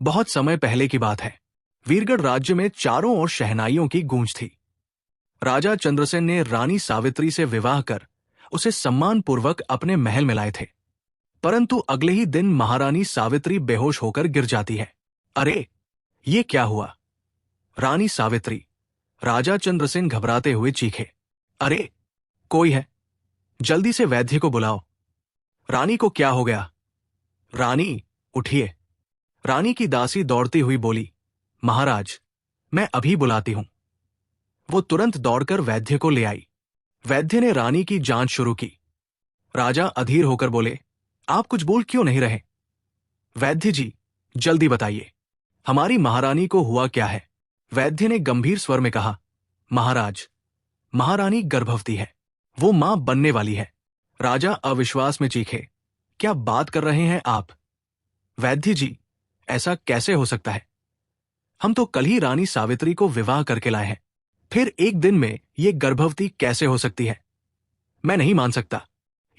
बहुत समय पहले की बात है। वीरगढ़ राज्य में चारों ओर शहनाइयों की गूंज थी। राजा चंद्रसेन ने रानी सावित्री से विवाह कर उसे सम्मानपूर्वक अपने महल में लाए थे। परंतु अगले ही दिन महारानी सावित्री बेहोश होकर गिर जाती है। अरे, ये क्या हुआ? रानी सावित्री! राजा चंद्रसेन घबराते हुए चीखे। अरे, कोई है? जल्दी से वैद्य को बुलाओ। रानी को क्या हो गया? रानी, उठिए। रानी की दासी दौड़ती हुई बोली, महाराज, मैं अभी बुलाती हूं। वो तुरंत दौड़कर वैद्य को ले आई। वैद्य ने रानी की जांच शुरू की। राजा अधीर होकर बोले, आप कुछ बोल क्यों नहीं रहे? वैद्य जी, जल्दी बताइए, हमारी महारानी को हुआ क्या है? वैद्य ने गंभीर स्वर में कहा, महाराज, महारानी गर्भवती है। वो मां बनने वाली है। राजा अविश्वास में चीखे, क्या बात कर रहे हैं आप? वैद्य जी, ऐसा कैसे हो सकता है? हम तो कल ही रानी सावित्री को विवाह करके लाए हैं। फिर एक दिन में ये गर्भवती कैसे हो सकती है? मैं नहीं मान सकता।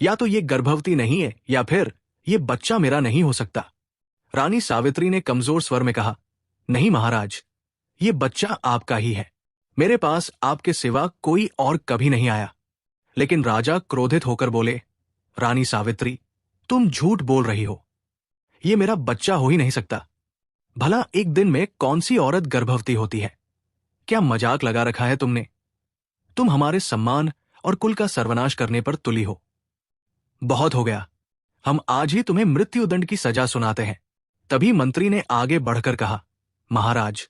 या तो ये गर्भवती नहीं है या फिर ये बच्चा मेरा नहीं हो सकता। रानी सावित्री ने कमजोर स्वर में कहा, नहीं महाराज, ये बच्चा आपका ही है। मेरे पास आपके सिवा कोई और कभी नहीं आया। लेकिन राजा क्रोधित होकर बोले, रानी सावित्री, तुम झूठ बोल रही हो। ये मेरा बच्चा हो ही नहीं सकता। भला एक दिन में कौन सी औरत गर्भवती होती है? क्या मजाक लगा रखा है तुमने? तुम हमारे सम्मान और कुल का सर्वनाश करने पर तुली हो। बहुत हो गया, हम आज ही तुम्हें मृत्युदंड की सजा सुनाते हैं। तभी मंत्री ने आगे बढ़कर कहा, महाराज,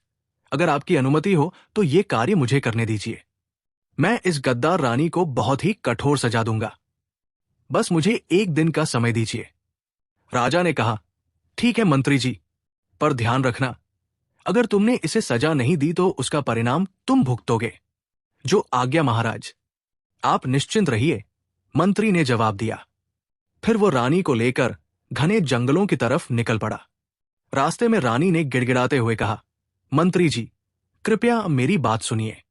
अगर आपकी अनुमति हो तो ये कार्य मुझे करने दीजिए। मैं इस गद्दार रानी को बहुत ही कठोर सजा दूंगा। बस मुझे एक दिन का समय दीजिए। राजा ने कहा, ठीक है मंत्री जी, पर ध्यान रखना, अगर तुमने इसे सजा नहीं दी तो उसका परिणाम तुम भुगतोगे। जो आज्ञा महाराज। आप निश्चिंत रहिए, मंत्री ने जवाब दिया। फिर वो रानी को लेकर घने जंगलों की तरफ निकल पड़ा। रास्ते में रानी ने गिड़गिड़ाते हुए कहा, मंत्री जी, कृपया मेरी बात सुनिए।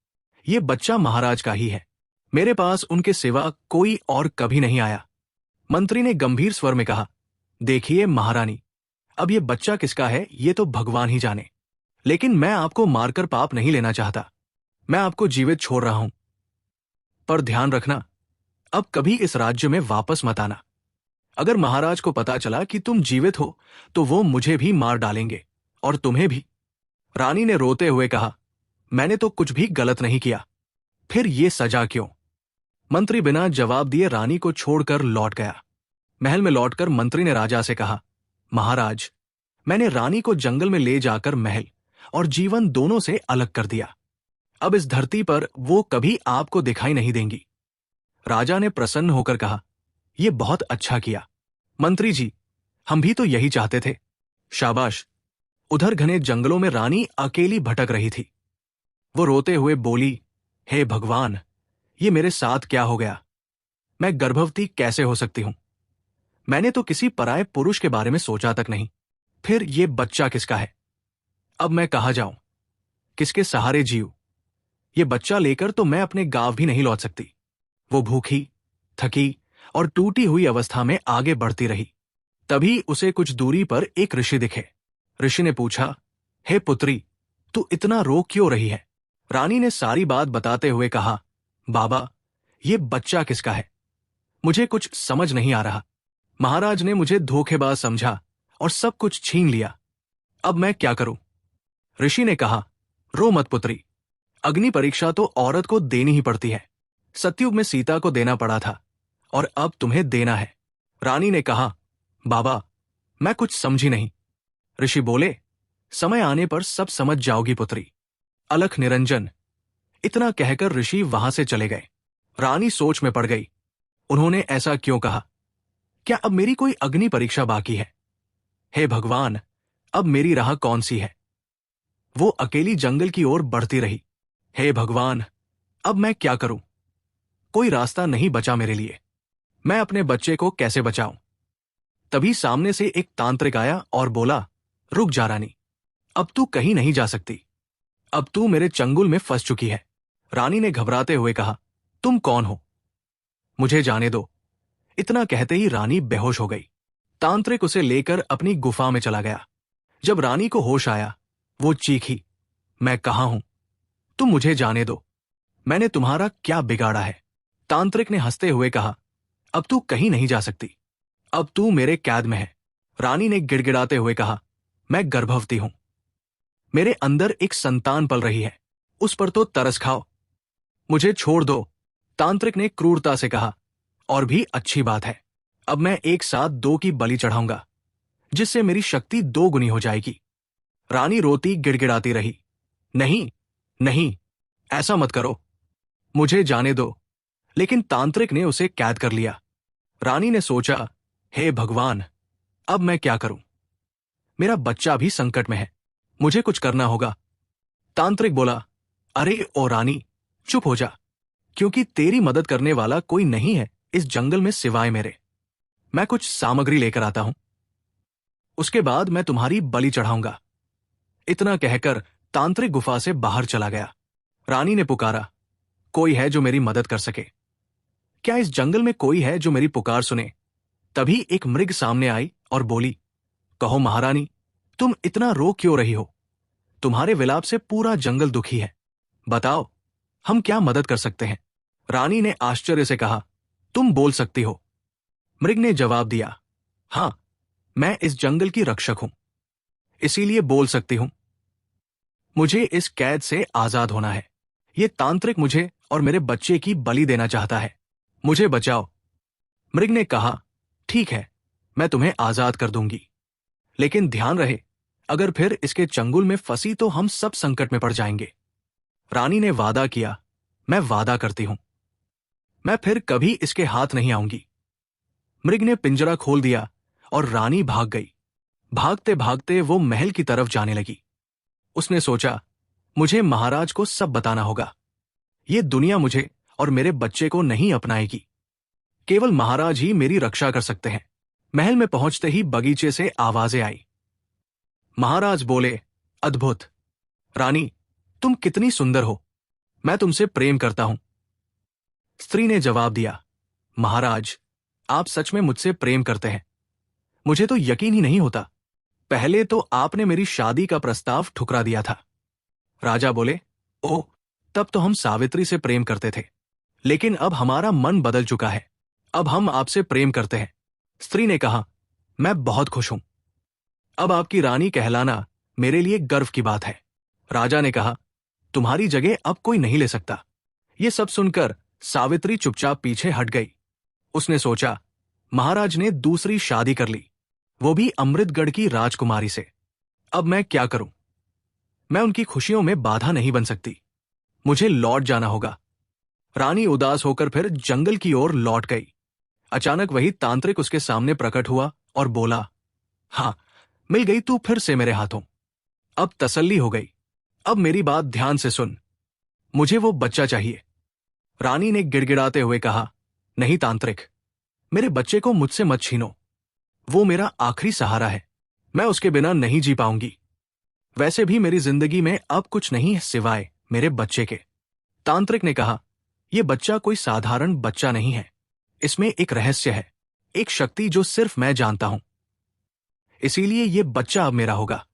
ये बच्चा महाराज का ही है। मेरे पास उनके सिवा कोई और कभी नहीं आया। मंत्री ने गंभीर स्वर में कहा, देखिए महारानी, अब ये बच्चा किसका है ये तो भगवान ही जाने। लेकिन मैं आपको मारकर पाप नहीं लेना चाहता। मैं आपको जीवित छोड़ रहा हूं। पर ध्यान रखना, अब कभी इस राज्य में वापस मत आना। अगर महाराज को पता चला कि तुम जीवित हो तो वो मुझे भी मार डालेंगे और तुम्हें भी। रानी ने रोते हुए कहा, मैंने तो कुछ भी गलत नहीं किया, फिर ये सजा क्यों? मंत्री बिना जवाब दिए रानी को छोड़कर लौट गया। महल में लौटकर मंत्री ने राजा से कहा, महाराज, मैंने रानी को जंगल में ले जाकर महल और जीवन दोनों से अलग कर दिया। अब इस धरती पर वो कभी आपको दिखाई नहीं देंगी। राजा ने प्रसन्न होकर कहा, यह बहुत अच्छा किया मंत्री जी, हम भी तो यही चाहते थे। शाबाश। उधर घने जंगलों में रानी अकेली भटक रही थी। वो रोते हुए बोली, हे भगवान, ये मेरे साथ क्या हो गया? मैं गर्भवती कैसे हो सकती हूं? मैंने तो किसी पराये पुरुष के बारे में सोचा तक नहीं। फिर ये बच्चा किसका है? अब मैं कहाँ जाऊं? किसके सहारे जीऊं? ये बच्चा लेकर तो मैं अपने गांव भी नहीं लौट सकती। वो भूखी, थकी और टूटी हुई अवस्था में आगे बढ़ती रही। तभी उसे कुछ दूरी पर एक ऋषि दिखे। ऋषि ने पूछा, हे पुत्री, तू इतना रो क्यों रही है? रानी ने सारी बात बताते हुए कहा, बाबा, ये बच्चा किसका है? मुझे कुछ समझ नहीं आ रहा। महाराज ने मुझे धोखेबाज समझा और सब कुछ छीन लिया। अब मैं क्या करूं? ऋषि ने कहा, रो मत पुत्री, अग्नि परीक्षा तो औरत को देनी ही पड़ती है। सतयुग में सीता को देना पड़ा था और अब तुम्हें देना है। रानी ने कहा, बाबा, मैं कुछ समझी नहीं। ऋषि बोले, समय आने पर सब समझ जाओगी पुत्री। अलख निरंजन। इतना कहकर ऋषि वहां से चले गए। रानी सोच में पड़ गई। उन्होंने ऐसा क्यों कहा? क्या अब मेरी कोई अग्नि परीक्षा बाकी है? हे भगवान, अब मेरी राह कौन सी है? वो अकेली जंगल की ओर बढ़ती रही। हे भगवान, अब मैं क्या करूं? कोई रास्ता नहीं बचा मेरे लिए। मैं अपने बच्चे को कैसे बचाऊं? तभी सामने से एक तांत्रिक आया और बोला, रुक जा रानी, अब तू कहीं नहीं जा सकती। अब तू मेरे चंगुल में फंस चुकी है। रानी ने घबराते हुए कहा, तुम कौन हो? मुझे जाने दो। इतना कहते ही रानी बेहोश हो गई। तांत्रिक उसे लेकर अपनी गुफा में चला गया। जब रानी को होश आया, वो चीखी, मैं कहाँ हूं? तुम मुझे जाने दो। मैंने तुम्हारा क्या बिगाड़ा है? तांत्रिक ने हंसते हुए कहा, अब तू कहीं नहीं जा सकती। अब तू मेरे कैद में है। रानी ने गिड़गिड़ाते हुए कहा, मैं गर्भवती हूं। मेरे अंदर एक संतान पल रही है, उस पर तो तरस खाओ। मुझे छोड़ दो, तांत्रिक ने क्रूरता से कहा। और भी अच्छी बात है, अब मैं एक साथ 2 की बलि चढ़ाऊंगा, जिससे मेरी शक्ति 2 गुनी हो जाएगी। रानी रोती गिड़गिड़ाती रही, नहीं नहीं, ऐसा मत करो, मुझे जाने दो। लेकिन तांत्रिक ने उसे कैद कर लिया। रानी ने सोचा, हे भगवान, अब मैं क्या करूं? मेरा बच्चा भी संकट में है, मुझे कुछ करना होगा। तांत्रिक बोला, अरे ओ रानी, चुप हो जा, क्योंकि तेरी मदद करने वाला कोई नहीं है इस जंगल में सिवाय मेरे। मैं कुछ सामग्री लेकर आता हूं, उसके बाद मैं तुम्हारी बलि चढ़ाऊंगा। इतना कहकर तांत्रिक गुफा से बाहर चला गया। रानी ने पुकारा, कोई है जो मेरी मदद कर सके? क्या इस जंगल में कोई है जो मेरी पुकार सुने? तभी एक मृग सामने आई और बोली, कहो महारानी, तुम इतना रो क्यों रही हो? तुम्हारे विलाप से पूरा जंगल दुखी है। बताओ, हम क्या मदद कर सकते हैं? रानी ने आश्चर्य से कहा, तुम बोल सकती हो? मृग ने जवाब दिया, हां, मैं इस जंगल की रक्षक हूं, इसीलिए बोल सकती हूं। मुझे इस कैद से आजाद होना है। ये तांत्रिक मुझे और मेरे बच्चे की बलि देना चाहता है, मुझे बचाओ। मृग ने कहा, ठीक है, मैं तुम्हें आजाद कर दूंगी, लेकिन ध्यान रहे, अगर फिर इसके चंगुल में फंसी तो हम सब संकट में पड़ जाएंगे। रानी ने वादा किया, मैं वादा करती हूं, मैं फिर कभी इसके हाथ नहीं आऊंगी। मृग ने पिंजरा खोल दिया और रानी भाग गई। भागते भागते वो महल की तरफ जाने लगी। उसने सोचा, मुझे महाराज को सब बताना होगा। ये दुनिया मुझे और मेरे बच्चे को नहीं अपनाएगी, केवल महाराज ही मेरी रक्षा कर सकते हैं। महल में पहुंचते ही बगीचे से आवाजें आई। महाराज बोले, अद्भुत, रानी, तुम कितनी सुंदर हो, मैं तुमसे प्रेम करता हूं। स्त्री ने जवाब दिया, महाराज, आप सच में मुझसे प्रेम करते हैं? मुझे तो यकीन ही नहीं होता। पहले तो आपने मेरी शादी का प्रस्ताव ठुकरा दिया था। राजा बोले, ओह, तब तो हम सावित्री से प्रेम करते थे, लेकिन अब हमारा मन बदल चुका है, अब हम आपसे प्रेम करते हैं। स्त्री ने कहा, मैं बहुत खुश हूं, अब आपकी रानी कहलाना मेरे लिए गर्व की बात है। राजा ने कहा, तुम्हारी जगह अब कोई नहीं ले सकता। ये सब सुनकर सावित्री चुपचाप पीछे हट गई। उसने सोचा, महाराज ने दूसरी शादी कर ली, वो भी अमृतगढ़ की राजकुमारी से। अब मैं क्या करूं? मैं उनकी खुशियों में बाधा नहीं बन सकती, मुझे लौट जाना होगा। रानी उदास होकर फिर जंगल की ओर लौट गई। अचानक वही तांत्रिक उसके सामने प्रकट हुआ और बोला, हां, मिल गई तू फिर से मेरे हाथों। अब तसल्ली हो गई, अब मेरी बात ध्यान से सुन, मुझे वो बच्चा चाहिए। रानी ने गिड़गिड़ाते हुए कहा, नहीं तांत्रिक, मेरे बच्चे को मुझसे मत छीनो, वो मेरा आखिरी सहारा है, मैं उसके बिना नहीं जी पाऊंगी। वैसे भी मेरी जिंदगी में अब कुछ नहीं है सिवाय मेरे बच्चे के। तांत्रिक ने कहा, यह बच्चा कोई साधारण बच्चा नहीं है, इसमें एक रहस्य है, एक शक्ति जो सिर्फ मैं जानता हूं, इसीलिए यह बच्चा अब मेरा होगा,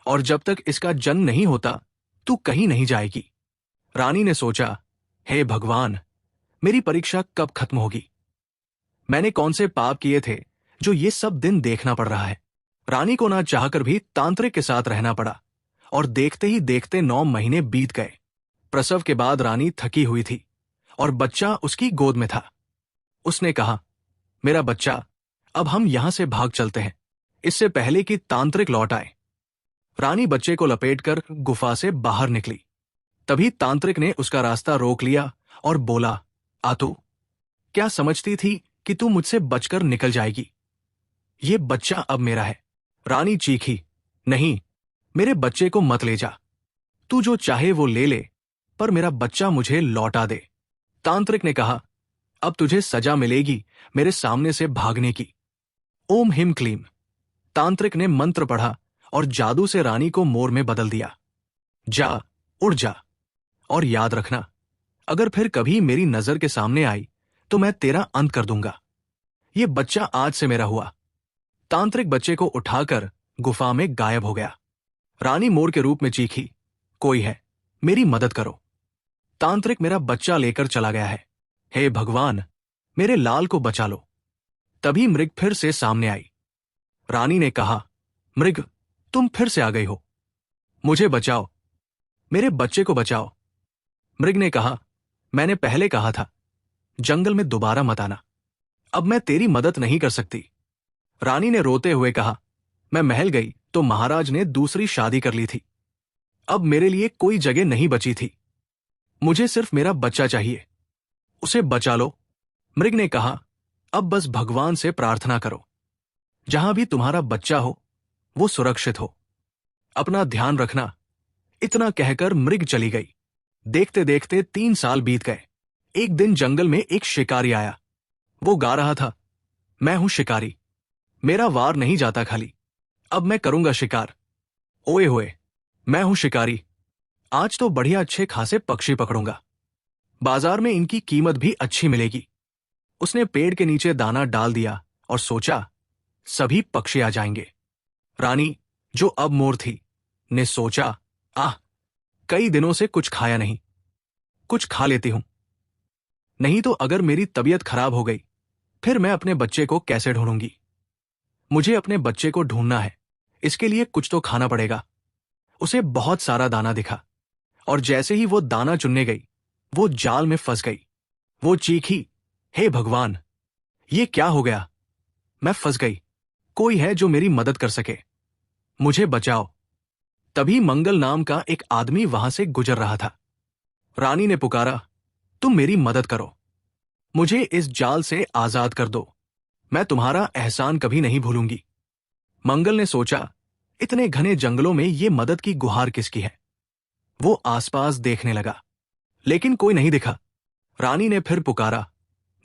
और जब तक इसका जन्म नहीं होता तू कहीं नहीं जाएगी। रानी ने सोचा, हे भगवान, मेरी परीक्षा कब खत्म होगी? मैंने कौन से पाप किए थे जो ये सब दिन देखना पड़ रहा है? रानी को ना चाहकर भी तांत्रिक के साथ रहना पड़ा, और देखते ही देखते 9 महीने बीत गए। प्रसव के बाद रानी थकी हुई थी और बच्चा उसकी गोद में था। उसने कहा, मेरा बच्चा, अब हम यहां से भाग चलते हैं, इससे पहले कि तांत्रिक लौट आए। रानी बच्चे को लपेटकर गुफा से बाहर निकली। तभी तांत्रिक ने उसका रास्ता रोक लिया और बोला, आतू, क्या समझती थी कि तू मुझसे बचकर निकल जाएगी? ये बच्चा अब मेरा है। रानी चीखी, नहीं, मेरे बच्चे को मत ले जा, तू जो चाहे वो ले ले, पर मेरा बच्चा मुझे लौटा दे। तांत्रिक ने कहा, अब तुझे सजा मिलेगी मेरे सामने से भागने की। ओम हिम क्लीम। तांत्रिक ने मंत्र पढ़ा और जादू से रानी को मोर में बदल दिया। जा, उड़ जा, और याद रखना, अगर फिर कभी मेरी नजर के सामने आई तो मैं तेरा अंत कर दूंगा। ये बच्चा आज से मेरा हुआ। तांत्रिक बच्चे को उठाकर गुफा में गायब हो गया। रानी मोर के रूप में चीखी, कोई है, मेरी मदद करो। तांत्रिक मेरा बच्चा लेकर चला गया है। हे भगवान, मेरे लाल को बचा लो। तभी मृग फिर से सामने आई। रानी ने कहा, मृग, तुम फिर से आ गई हो। मुझे बचाओ, मेरे बच्चे को बचाओ। मृग ने कहा, मैंने पहले कहा था, जंगल में दोबारा मत आना। अब मैं तेरी मदद नहीं कर सकती। रानी ने रोते हुए कहा, मैं महल गई तो महाराज ने दूसरी शादी कर ली थी। अब मेरे लिए कोई जगह नहीं बची थी। मुझे सिर्फ मेरा बच्चा चाहिए, उसे बचा लो। मृग ने कहा, अब बस भगवान से प्रार्थना करो, जहां भी तुम्हारा बच्चा हो वो सुरक्षित हो। अपना ध्यान रखना। इतना कहकर मृग चली गई। देखते देखते 3 साल बीत गए। एक दिन जंगल में एक शिकारी आया। वो गा रहा था, मैं हूं शिकारी, मेरा वार नहीं जाता खाली, अब मैं करूंगा शिकार। ओए होए, मैं हूं शिकारी, आज तो बढ़िया अच्छे खासे पक्षी पकड़ूंगा। बाजार में इनकी कीमत भी अच्छी मिलेगी। उसने पेड़ के नीचे दाना डाल दिया और सोचा, सभी पक्षी आ जाएंगे। रानी, जो अब मोर थी, ने सोचा, आह, कई दिनों से कुछ खाया नहीं, कुछ खा लेती हूं। नहीं तो अगर मेरी तबीयत खराब हो गई, फिर मैं अपने बच्चे को कैसे ढूंढूंगी। मुझे अपने बच्चे को ढूंढना है, इसके लिए कुछ तो खाना पड़ेगा। उसे बहुत सारा दाना दिखा और जैसे ही वो दाना चुनने गई, वो जाल में फंस गई। वो चीखी, हे भगवान, ये क्या हो गया, मैं फंस गई। कोई है जो मेरी मदद कर सके, मुझे बचाओ। तभी मंगल नाम का एक आदमी वहां से गुजर रहा था। रानी ने पुकारा, तुम मेरी मदद करो, मुझे इस जाल से आजाद कर दो, मैं तुम्हारा एहसान कभी नहीं भूलूंगी। मंगल ने सोचा, इतने घने जंगलों में ये मदद की गुहार किसकी है। वो आसपास देखने लगा, लेकिन कोई नहीं दिखा। रानी ने फिर पुकारा,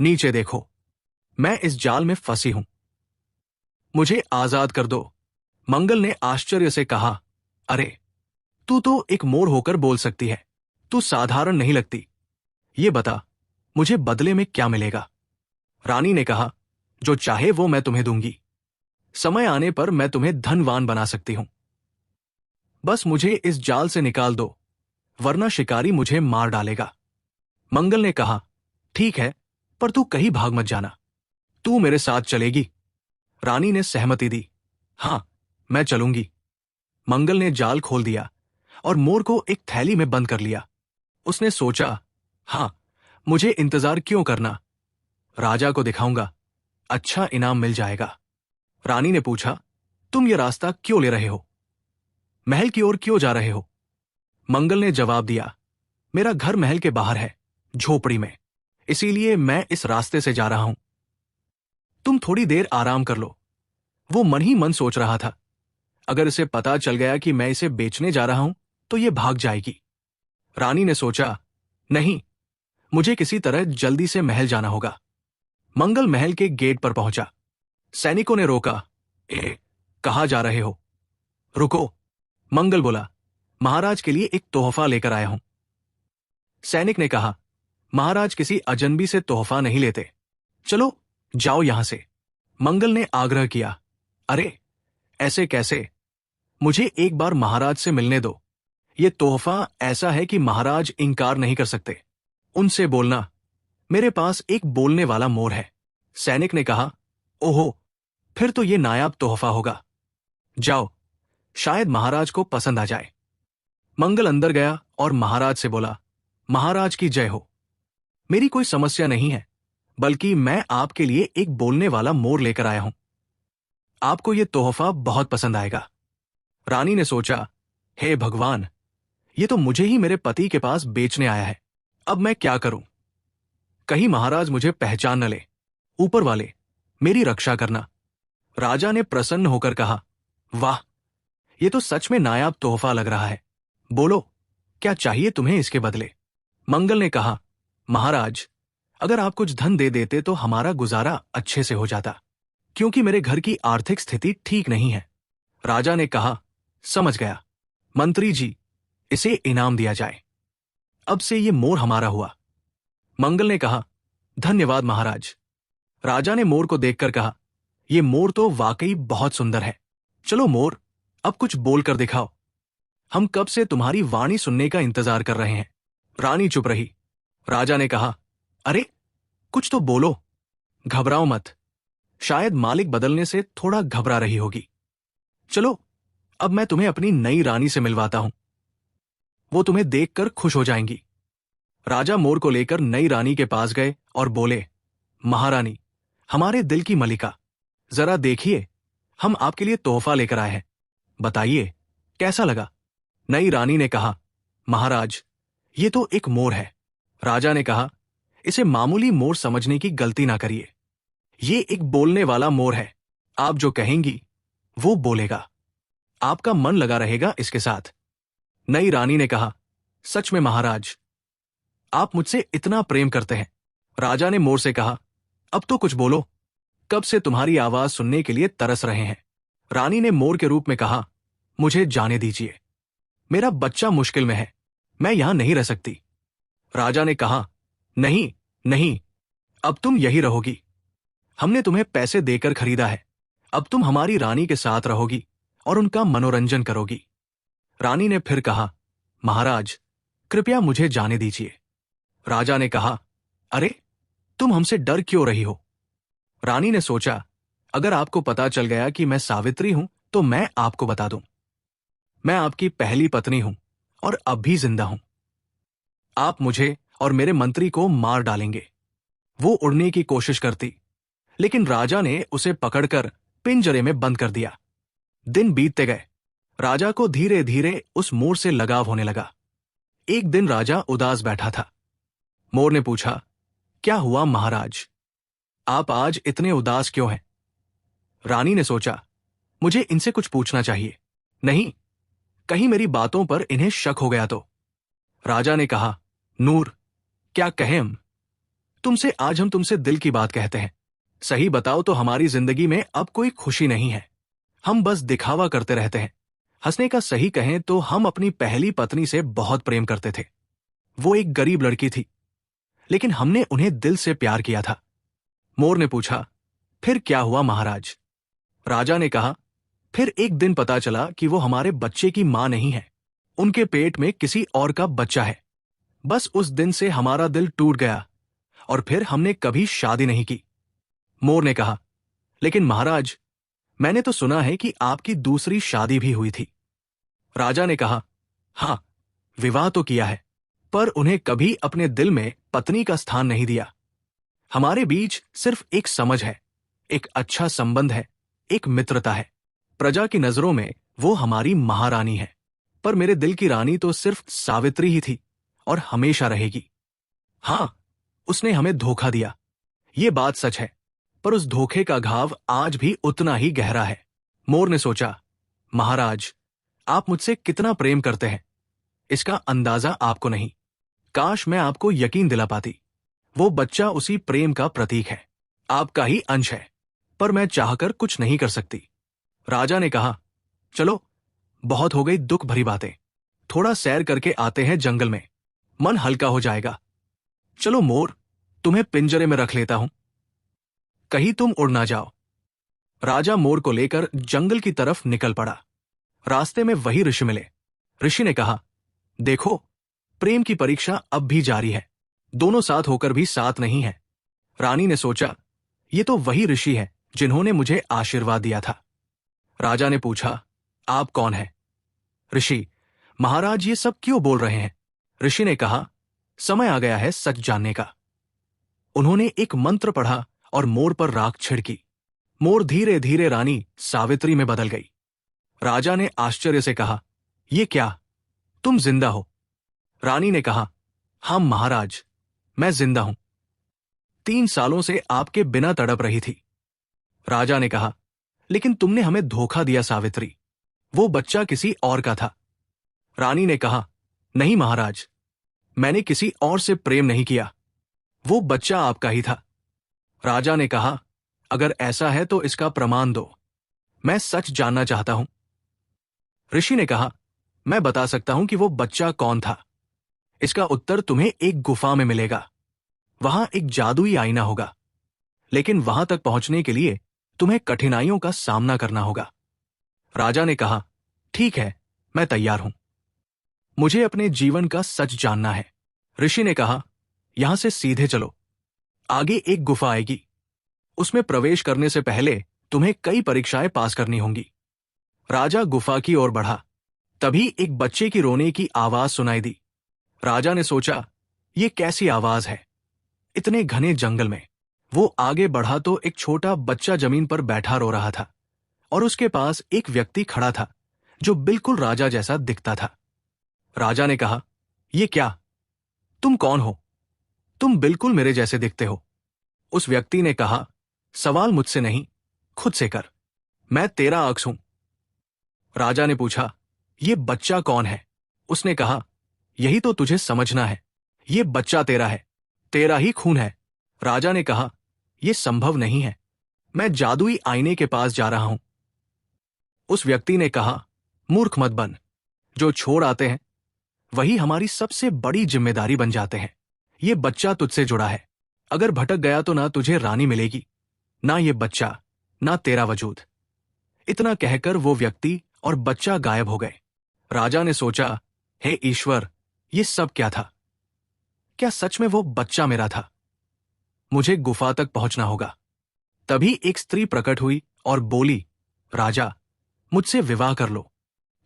नीचे देखो, मैं इस जाल में फंसी हूं, मुझे आजाद कर दो। मंगल ने आश्चर्य से कहा, अरे, तू तो एक मोर होकर बोल सकती है, तू साधारण नहीं लगती। ये बता, मुझे बदले में क्या मिलेगा। रानी ने कहा, जो चाहे वो मैं तुम्हें दूंगी। समय आने पर मैं तुम्हें धनवान बना सकती हूं। बस मुझे इस जाल से निकाल दो, वरना शिकारी मुझे मार डालेगा। मंगल ने कहा, ठीक है, पर तू कहीं भाग मत जाना, तू मेरे साथ चलेगी। रानी ने सहमति दी, हां, मैं चलूंगी। मंगल ने जाल खोल दिया और मोर को एक थैली में बंद कर लिया। उसने सोचा, हां, मुझे इंतजार क्यों करना, राजा को दिखाऊंगा, अच्छा इनाम मिल जाएगा। रानी ने पूछा, तुम ये रास्ता क्यों ले रहे हो, महल की ओर क्यों जा रहे हो। मंगल ने जवाब दिया, मेरा घर महल के बाहर है, झोपड़ी में, इसीलिए मैं इस रास्ते से जा रहा हूं। तुम थोड़ी देर आराम कर लो। वो मन ही मन सोच रहा था, अगर इसे पता चल गया कि मैं इसे बेचने जा रहा हूं तो ये भाग जाएगी। रानी ने सोचा, नहीं, मुझे किसी तरह जल्दी से महल जाना होगा। मंगल महल के गेट पर पहुंचा। सैनिकों ने रोका, कहां जा रहे हो। रुको, मंगल बोला, महाराज के लिए एक तोहफा लेकर आया हूं। सैनिक ने कहा, महाराज किसी अजनबी से तोहफा नहीं लेते, चलो जाओ यहां से। मंगल ने आग्रह किया, अरे, ऐसे कैसे, मुझे एक बार महाराज से मिलने दो। ये तोहफा ऐसा है कि महाराज इंकार नहीं कर सकते। उनसे बोलना, मेरे पास एक बोलने वाला मोर है। सैनिक ने कहा, ओहो, फिर तो ये नायाब तोहफा होगा। जाओ, शायद महाराज को पसंद आ जाए। मंगल अंदर गया और महाराज से बोला, महाराज की जय हो। मेरी कोई समस्या नहीं है, बल्कि मैं आपके लिए एक बोलने वाला मोर लेकर आया हूं। आपको यह तोहफा बहुत पसंद आएगा। रानी ने सोचा, हे भगवान, ये तो मुझे ही मेरे पति के पास बेचने आया है, अब मैं क्या करूं। कहीं महाराज मुझे पहचान न ले। ऊपर वाले, मेरी रक्षा करना। राजा ने प्रसन्न होकर कहा, वाह, ये तो सच में नायाब तोहफा लग रहा है। बोलो, क्या चाहिए तुम्हें इसके बदले। मंगल ने कहा, महाराज, अगर आप कुछ धन दे देते तो हमारा गुजारा अच्छे से हो जाता, क्योंकि मेरे घर की आर्थिक स्थिति ठीक नहीं है। राजा ने कहा, समझ गया, मंत्री जी, इसे इनाम दिया जाए। अब से ये मोर हमारा हुआ। मंगल ने कहा, धन्यवाद महाराज। राजा ने मोर को देखकर कहा, ये मोर तो वाकई बहुत सुंदर है, चलो मोर, अब कुछ बोल कर दिखाओ। हम कब से तुम्हारी वाणी सुनने का इंतजार कर रहे हैं। रानी चुप रही। राजा ने कहा, अरे कुछ तो बोलो, घबराओ मत। शायद मालिक बदलने से थोड़ा घबरा रही होगी। चलो, अब मैं तुम्हें अपनी नई रानी से मिलवाता हूं। वो तुम्हें देखकर खुश हो जाएंगी। राजा मोर को लेकर नई रानी के पास गए और बोले, महारानी, हमारे दिल की मलिका, जरा देखिए, हम आपके लिए तोहफा लेकर आए हैं। बताइए, कैसा लगा? नई रानी ने कहा, महाराज, ये तो एक मोर है। राजा ने कहा, इसे मामूली मोर समझने की गलती ना करिए। ये एक बोलने वाला मोर है। आप जो कहेंगी वो बोलेगा। आपका मन लगा रहेगा इसके साथ। नई रानी ने कहा, सच में महाराज, आप मुझसे इतना प्रेम करते हैं। राजा ने मोर से कहा, अब तो कुछ बोलो, कब से तुम्हारी आवाज सुनने के लिए तरस रहे हैं। रानी ने मोर के रूप में कहा, मुझे जाने दीजिए, मेरा बच्चा मुश्किल में है, मैं यहां नहीं रह सकती। राजा ने कहा, नहीं नहीं, अब तुम यही रहोगी। हमने तुम्हें पैसे देकर खरीदा है, अब तुम हमारी रानी के साथ रहोगी और उनका मनोरंजन करोगी। रानी ने फिर कहा, महाराज, कृपया मुझे जाने दीजिए। राजा ने कहा, अरे तुम हमसे डर क्यों रही हो? रानी ने सोचा, अगर आपको पता चल गया कि मैं सावित्री हूं तो मैं आपको बता दूं। मैं आपकी पहली पत्नी हूं और अब भी जिंदा हूं। आप मुझे और मेरे मंत्री को मार डालेंगे। वो उड़ने की कोशिश करती, लेकिन राजा ने उसे पकड़कर पिंजरे में बंद कर दिया। दिन बीतते गए। राजा को धीरे धीरे उस मोर से लगाव होने लगा। एक दिन राजा उदास बैठा था। मोर ने पूछा, क्या हुआ महाराज? आप आज इतने उदास क्यों हैं? रानी ने सोचा, मुझे इनसे कुछ पूछना चाहिए। नहीं, कहीं मेरी बातों पर इन्हें शक हो गया तो। राजा ने कहा, नूर, क्या कहें हम? आज हम तुमसे दिल की बात कहते हैं। सही बताओ तो हमारी जिंदगी में अब कोई खुशी नहीं है। हम बस दिखावा करते रहते हैं। हंसने का सही कहें तो हम अपनी पहली पत्नी से बहुत प्रेम करते थे। वो एक गरीब लड़की थी, लेकिन हमने उन्हें दिल से प्यार किया था। मोर ने पूछा, फिर क्या हुआ महाराज? राजा ने कहा, फिर एक दिन पता चला कि वो हमारे बच्चे की मां नहीं है, उनके पेट में किसी और का बच्चा है। बस उस दिन से हमारा दिल टूट गया और फिर हमने कभी शादी नहीं की। मोर ने कहा, लेकिन महाराज, मैंने तो सुना है कि आपकी दूसरी शादी भी हुई थी। राजा ने कहा, हां, विवाह तो किया है, पर उन्हें कभी अपने दिल में पत्नी का स्थान नहीं दिया। हमारे बीच सिर्फ एक समझ है, एक अच्छा संबंध है, एक मित्रता है। प्रजा की नजरों में वो हमारी महारानी है, पर मेरे दिल की रानी तो सिर्फ सावित्री ही थी और हमेशा रहेगी। हां, उसने हमें धोखा दिया, ये बात सच है, पर उस धोखे का घाव आज भी उतना ही गहरा है। मोर ने सोचा, महाराज, आप मुझसे कितना प्रेम करते हैं, इसका अंदाजा आपको नहीं। काश मैं आपको यकीन दिला पाती। वो बच्चा उसी प्रेम का प्रतीक है, आपका ही अंश है, पर मैं चाहकर कुछ नहीं कर सकती। राजा ने कहा, चलो, बहुत हो गई दुख भरी बातें, थोड़ा सैर करके आते हैं जंगल में, मन हल्का हो जाएगा। चलो मोर, तुम्हें पिंजरे में रख लेता हूं, कहीं तुम उड़ ना जाओ। राजा मोर को लेकर जंगल की तरफ निकल पड़ा। रास्ते में वही ऋषि मिले। ऋषि ने कहा, देखो, प्रेम की परीक्षा अब भी जारी है, दोनों साथ होकर भी साथ नहीं है। रानी ने सोचा, ये तो वही ऋषि है जिन्होंने मुझे आशीर्वाद दिया था। राजा ने पूछा, आप कौन हैं? ऋषि, महाराज ये सब क्यों बोल रहे हैं? ऋषि ने कहा, समय आ गया है सच जानने का। उन्होंने एक मंत्र पढ़ा और मोर पर राख छिड़की। मोर धीरे धीरे रानी सावित्री में बदल गई। राजा ने आश्चर्य से कहा, ये क्या, तुम जिंदा हो? रानी ने कहा, हां महाराज, मैं जिंदा हूं। 3 सालों से आपके बिना तड़प रही थी। राजा ने कहा, लेकिन तुमने हमें धोखा दिया सावित्री, वो बच्चा किसी और का था। रानी ने कहा, नहीं महाराज, मैंने किसी और से प्रेम नहीं किया, वो बच्चा आपका ही था। राजा ने कहा, अगर ऐसा है तो इसका प्रमाण दो, मैं सच जानना चाहता हूं। ऋषि ने कहा, मैं बता सकता हूं कि वो बच्चा कौन था। इसका उत्तर तुम्हें एक गुफा में मिलेगा। वहां एक जादुई आईना होगा, लेकिन वहां तक पहुंचने के लिए तुम्हें कठिनाइयों का सामना करना होगा। राजा ने कहा, ठीक है, मैं तैयार हूं। मुझे अपने जीवन का सच जानना है। ऋषि ने कहा, यहां से सीधे चलो। आगे एक गुफा आएगी। उसमें प्रवेश करने से पहले तुम्हें कई परीक्षाएं पास करनी होंगी। राजा गुफा की ओर बढ़ा। तभी एक बच्चे की रोने की आवाज सुनाई दी। राजा ने सोचा, ये कैसी आवाज है? इतने घने जंगल में। वो आगे बढ़ा तो एक छोटा बच्चा जमीन पर बैठा रो रहा था और उसके पास एक व्यक्ति खड़ा था जो बिल्कुल राजा जैसा दिखता था। राजा ने कहा, ये क्या? तुम कौन हो? तुम बिल्कुल मेरे जैसे दिखते हो। उस व्यक्ति ने कहा, सवाल मुझसे नहीं, खुद से कर। मैं तेरा अक्स हूं। राजा ने पूछा, ये बच्चा कौन है? उसने कहा, यही तो तुझे समझना है। ये बच्चा तेरा है, तेरा ही खून है। राजा ने कहा, यह संभव नहीं है। मैं जादुई आईने के पास जा रहा हूं। उस व्यक्ति ने कहा, मूर्ख मत बन। जो छोड़ आते हैं वही हमारी सबसे बड़ी जिम्मेदारी बन जाते हैं। ये बच्चा तुझसे जुड़ा है। अगर भटक गया तो ना तुझे रानी मिलेगी, ना ये बच्चा, ना तेरा वजूद। इतना कहकर वो व्यक्ति और बच्चा गायब हो गए। राजा ने सोचा, हे ईश्वर, ये सब क्या था? क्या सच में वो बच्चा मेरा था? मुझे गुफा तक पहुंचना होगा। तभी एक स्त्री प्रकट हुई और बोली, राजा, मुझसे विवाह कर लो।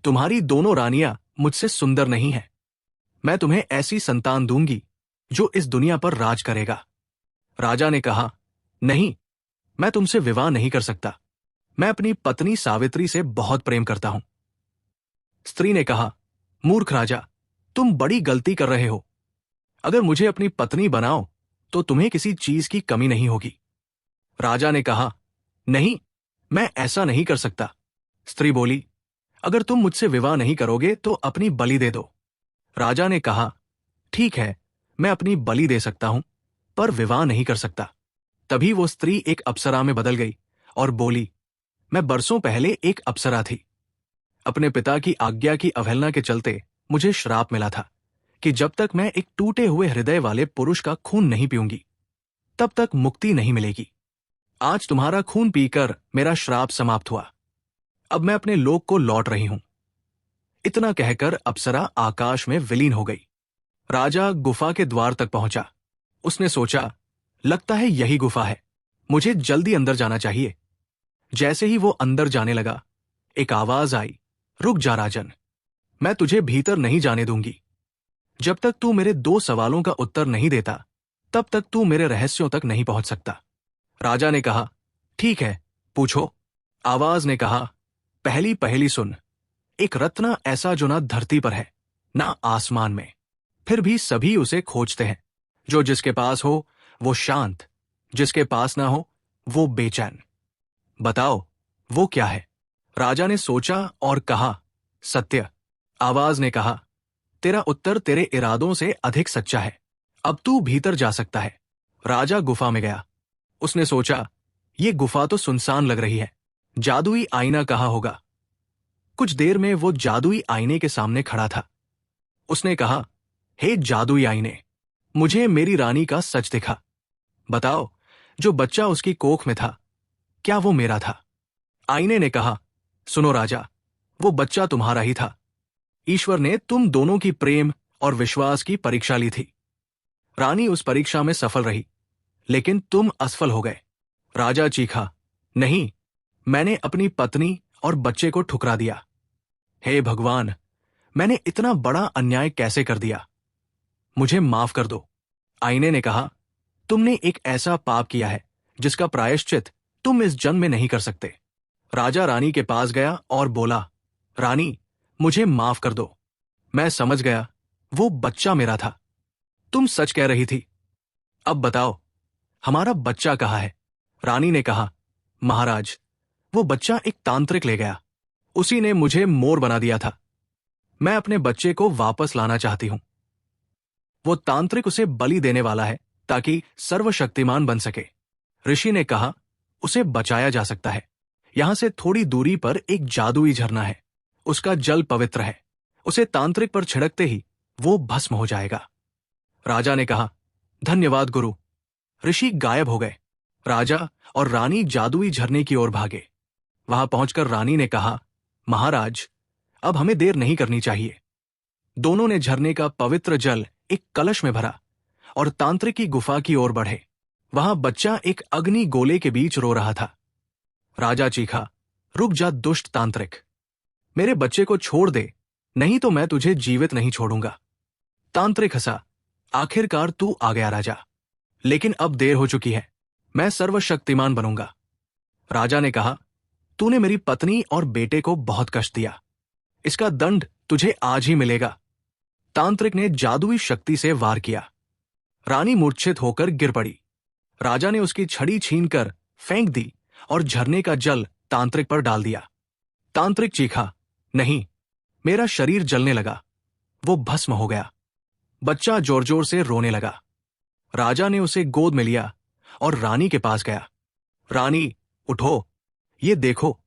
तुम्हारी दोनों रानियां मुझसे सुंदर नहीं हैं। मैं तुम्हें ऐसी संतान दूंगी जो इस दुनिया पर राज करेगा। राजा ने कहा, नहीं, मैं तुमसे विवाह नहीं कर सकता। मैं अपनी पत्नी सावित्री से बहुत प्रेम करता हूं। स्त्री ने कहा, मूर्ख राजा, तुम बड़ी गलती कर रहे हो। अगर मुझे अपनी पत्नी बनाओ तो तुम्हें किसी चीज की कमी नहीं होगी। राजा ने कहा, नहीं, मैं ऐसा नहीं कर सकता। स्त्री बोली, अगर तुम मुझसे विवाह नहीं करोगे तो अपनी बलि दे दो। राजा ने कहा, ठीक है, मैं अपनी बलि दे सकता हूं, पर विवाह नहीं कर सकता। तभी वो स्त्री एक अप्सरा में बदल गई और बोली, मैं बरसों पहले एक अप्सरा थी। अपने पिता की आज्ञा की अवहेलना के चलते मुझे श्राप मिला था कि जब तक मैं एक टूटे हुए हृदय वाले पुरुष का खून नहीं पीऊंगी तब तक मुक्ति नहीं मिलेगी। आज तुम्हारा खून पीकर मेरा श्राप समाप्त हुआ। अब मैं अपने लोक को लौट रही हूं। इतना कहकर अप्सरा आकाश में विलीन हो गई। राजा गुफा के द्वार तक पहुंचा। उसने सोचा, लगता है यही गुफा है, मुझे जल्दी अंदर जाना चाहिए। जैसे ही वो अंदर जाने लगा, एक आवाज आई, रुक जा राजन, मैं तुझे भीतर नहीं जाने दूंगी। जब तक तू मेरे 2 सवालों का उत्तर नहीं देता तब तक तू मेरे रहस्यों तक नहीं पहुंच सकता। राजा ने कहा, ठीक है, पूछो। आवाज ने कहा, पहली पहेली सुन। एक रत्न ऐसा जो ना धरती पर है ना आसमान में, फिर भी सभी उसे खोजते हैं। जो जिसके पास हो वो शांत, जिसके पास ना हो वो बेचैन। बताओ वो क्या है? राजा ने सोचा और कहा, सत्य। आवाज ने कहा, तेरा उत्तर तेरे इरादों से अधिक सच्चा है। अब तू भीतर जा सकता है। राजा गुफा में गया। उसने सोचा, ये गुफा तो सुनसान लग रही है। जादुई आईना कहाँ होगा? कुछ देर में वो जादुई आईने के सामने खड़ा था। उसने कहा, हे जादुई आईने, मुझे मेरी रानी का सच दिखा। बताओ, जो बच्चा उसकी कोख में था, क्या वो मेरा था? आईने ने कहा, सुनो राजा, वो बच्चा तुम्हारा ही था। ईश्वर ने तुम दोनों की प्रेम और विश्वास की परीक्षा ली थी। रानी उस परीक्षा में सफल रही, लेकिन तुम असफल हो गए। राजा चीखा, नहीं, मैंने अपनी पत्नी और बच्चे को ठुकरा दिया। हे भगवान, मैंने इतना बड़ा अन्याय कैसे कर दिया? मुझे माफ कर दो। आईने ने कहा, तुमने एक ऐसा पाप किया है जिसका प्रायश्चित तुम इस जन्म में नहीं कर सकते। राजा रानी के पास गया और बोला, रानी, मुझे माफ कर दो। मैं समझ गया, वो बच्चा मेरा था। तुम सच कह रही थी। अब बताओ, हमारा बच्चा कहाँ है? रानी ने कहा, महाराज, वो बच्चा एक तांत्रिक ले गया। उसी ने मुझे मोर बना दिया था। मैं अपने बच्चे को वापस लाना चाहती हूं। वो तांत्रिक उसे बलि देने वाला है ताकि सर्वशक्तिमान बन सके। ऋषि ने कहा, उसे बचाया जा सकता है। यहां से थोड़ी दूरी पर एक जादुई झरना है। उसका जल पवित्र है। उसे तांत्रिक पर छिड़कते ही वो भस्म हो जाएगा। राजा ने कहा, धन्यवाद गुरु। ऋषि गायब हो गए। राजा और रानी जादुई झरने की ओर भागे। वहां पहुंचकर रानी ने कहा, महाराज, अब हमें देर नहीं करनी चाहिए। दोनों ने झरने का पवित्र जल एक कलश में भरा और तांत्रिक की गुफा की ओर बढ़े। वहां बच्चा एक अग्नि गोले के बीच रो रहा था। राजा चीखा, रुक जा दुष्ट तांत्रिक, मेरे बच्चे को छोड़ दे, नहीं तो मैं तुझे जीवित नहीं छोड़ूंगा। तांत्रिक हंसा, आखिरकार तू आ गया राजा, लेकिन अब देर हो चुकी है, मैं सर्वशक्तिमान बनूंगा। राजा ने कहा, तूने मेरी पत्नी और बेटे को बहुत कष्ट दिया, इसका दंड तुझे आज ही मिलेगा। तांत्रिक ने जादुई शक्ति से वार किया। रानी मूर्छित होकर गिर पड़ी। राजा ने उसकी छड़ी छीनकर फेंक दी और झरने का जल तांत्रिक पर डाल दिया। तांत्रिक चीखा, नहीं, मेरा शरीर जलने लगा, वो भस्म हो गया। बच्चा जोर जोर से रोने लगा। राजा ने उसे गोद में लिया और रानी के पास गया। रानी, उठो, ये देखो,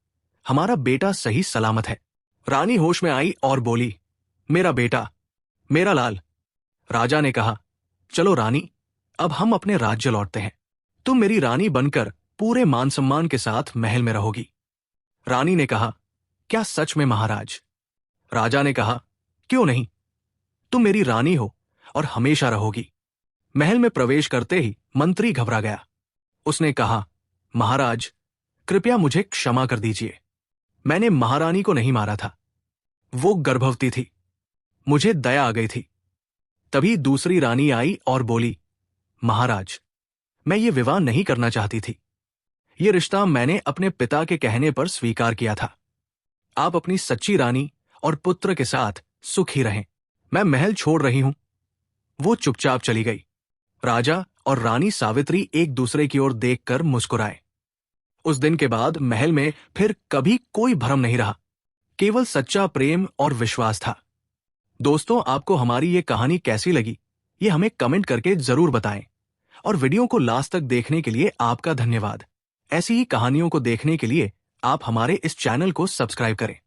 हमारा बेटा सही सलामत है। रानी होश में आई और बोली, मेरा बेटा, मेरा लाल। राजा ने कहा, चलो रानी, अब हम अपने राज्य लौटते हैं। तुम मेरी रानी बनकर पूरे मान सम्मान के साथ महल में रहोगी। रानी ने कहा, क्या सच में महाराज? राजा ने कहा, क्यों नहीं, तुम मेरी रानी हो और हमेशा रहोगी। महल में प्रवेश करते ही मंत्री घबरा गया। उसने कहा, महाराज, कृपया मुझे क्षमा कर दीजिए, मैंने महारानी को नहीं मारा था, वो गर्भवती थी, मुझे दया आ गई थी। तभी दूसरी रानी आई और बोली, महाराज, मैं ये विवाह नहीं करना चाहती थी, ये रिश्ता मैंने अपने पिता के कहने पर स्वीकार किया था। आप अपनी सच्ची रानी और पुत्र के साथ सुखी रहें, मैं महल छोड़ रही हूं। वो चुपचाप चली गई। राजा और रानी सावित्री एक दूसरे की ओर देखकर मुस्कुराए। उस दिन के बाद महल में फिर कभी कोई भ्रम नहीं रहा, केवल सच्चा प्रेम और विश्वास था। दोस्तों, आपको हमारी ये कहानी कैसी लगी, ये हमें कमेंट करके जरूर बताएं। और वीडियो को लास्ट तक देखने के लिए आपका धन्यवाद। ऐसी ही कहानियों को देखने के लिए आप हमारे इस चैनल को सब्सक्राइब करें।